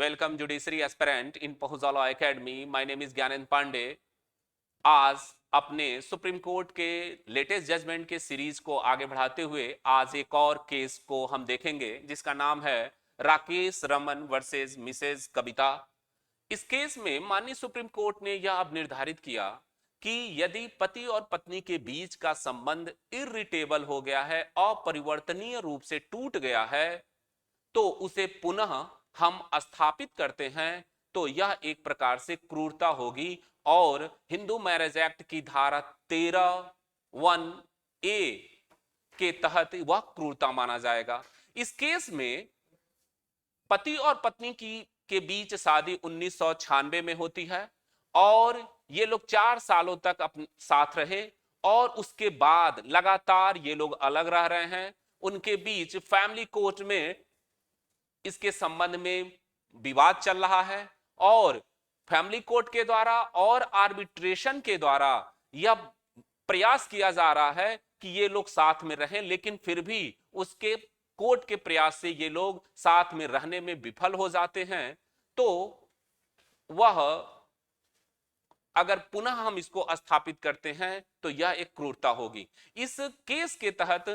Welcome Judiciary Aspirant in Pahuza Law Academy. My name is Gyanendra Pandey. आज अपने supreme court के latest judgement के series को आगे बढ़ाते हुए आज एक और केस को हम देखेंगे जिसका नाम है राकेश रमन वर्सेस मिसेज कविता। इस केस में माननीय सुप्रीम कोर्ट ने यह अब निर्धारित किया कि यदि पति और पत्नी के बीच का संबंध इरिटेबल हो गया है, अपरिवर्तनीय रूप से टूट गया है, तो उसे पुनः हम स्थापित करते हैं तो यह एक प्रकार से क्रूरता होगी और हिंदू मैरिज एक्ट की धारा 13(1)(a) के तहत वह क्रूरता माना जाएगा। इस केस में पति और पत्नी के बीच शादी 1996 में होती है और ये लोग 4 सालों तक अपने साथ रहे और उसके बाद लगातार ये लोग अलग रह रहे हैं। उनके बीच फैमिली कोर्ट में इसके संबंध में विवाद चल रहा है और फैमिली कोर्ट के द्वारा और आर्बिट्रेशन के द्वारा यह प्रयास किया जा रहा है कि ये लोग साथ में रहें, लेकिन फिर भी उसके कोर्ट के प्रयास से ये लोग साथ में रहने में विफल हो जाते हैं। तो वह अगर पुनः हम इसको स्थापित करते हैं तो यह एक क्रूरता होगी। इस केस के तहत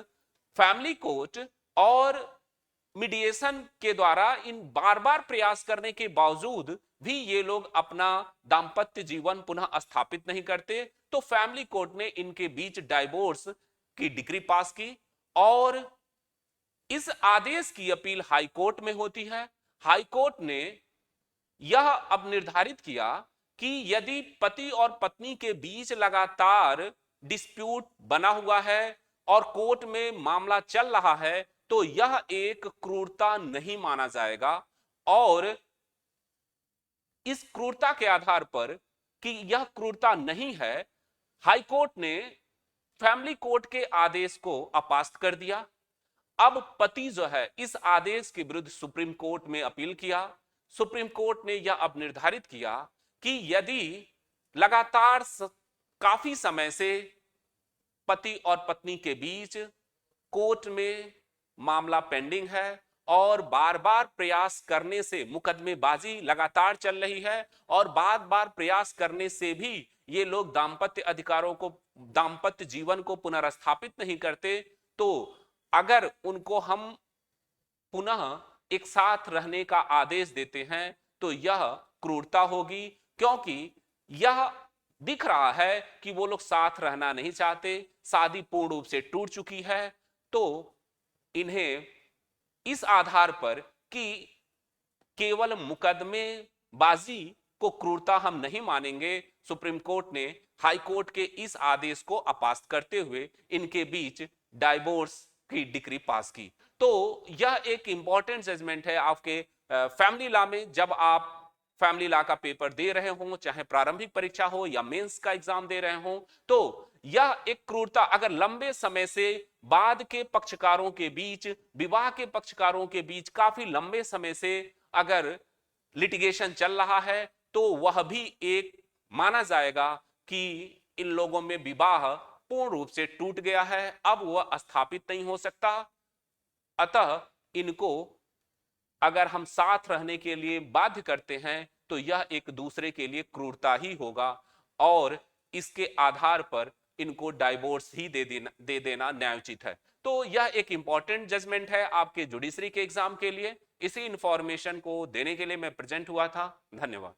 फैमिली कोर्ट और मीडिएशन के द्वारा इन बार बार प्रयास करने के बावजूद भी ये लोग अपना दाम्पत्य जीवन पुनः स्थापित नहीं करते, तो फैमिली कोर्ट ने इनके बीच डाइवोर्स की डिग्री पास की और इस आदेश की अपील हाई कोर्ट में होती है। हाई कोर्ट ने यह अब निर्धारित किया कि यदि पति और पत्नी के बीच लगातार डिस्प्यूट बना हुआ है और कोर्ट में मामला चल रहा है तो यह एक क्रूरता नहीं माना जाएगा और इस क्रूरता के आधार पर कि यह क्रूरता नहीं है, हाई कोर्ट ने फैमिली कोर्ट के आदेश को अपास्त कर दिया। अब पति जो है इस आदेश के विरुद्ध सुप्रीम कोर्ट में अपील किया। सुप्रीम कोर्ट ने यह अब निर्धारित किया कि यदि लगातार काफी समय से पति और पत्नी के बीच कोर्ट में मामला पेंडिंग है और बार बार प्रयास करने से मुकदमेबाजी लगातार चल रही है और बार बार प्रयास करने से भी ये लोग दाम्पत्य अधिकारों को, दाम्पत्य जीवन को पुनर्स्थापित नहीं करते, तो अगर उनको हम पुनः एक साथ रहने का आदेश देते हैं तो यह क्रूरता होगी, क्योंकि यह दिख रहा है कि वो लोग साथ रहना नहीं चाहते, शादी पूर्ण रूप से टूट चुकी है। तो इन्हें इस आधार पर कि केवल मुकदमेबाजी को क्रूरता हम नहीं मानेंगे, सुप्रीम कोर्ट ने हाई कोर्ट के इस आदेश को अपास्त करते हुए इनके बीच डाइवोर्स की डिग्री पास की। तो यह एक इंपॉर्टेंट जजमेंट है आपके फैमिली लॉ में। जब आप फैमिली लॉ का पेपर दे रहे हो, चाहे प्रारंभिक परीक्षा हो या मेंस का एग्जाम दे रहे हो, तो यह एक क्रूरता अगर लंबे समय से बाद के पक्षकारों के बीच, विवाह के पक्षकारों के बीच काफी लंबे समय से अगर लिटिगेशन चल रहा है तो वह भी एक माना जाएगा कि इन लोगों में विवाह पूर्ण रूप से टूट गया है, अब वह स्थापित नहीं हो सकता। अतः इनको अगर हम साथ रहने के लिए बाध्य करते हैं तो यह एक दूसरे के लिए क्रूरता ही होगा और इसके आधार पर इनको डाइवोर्स ही दे देना न्यायोचित है। तो यह एक इंपॉर्टेंट जजमेंट है आपके जुडिशरी के एग्जाम के लिए। इसी इंफॉर्मेशन को देने के लिए मैं प्रेजेंट हुआ था। धन्यवाद।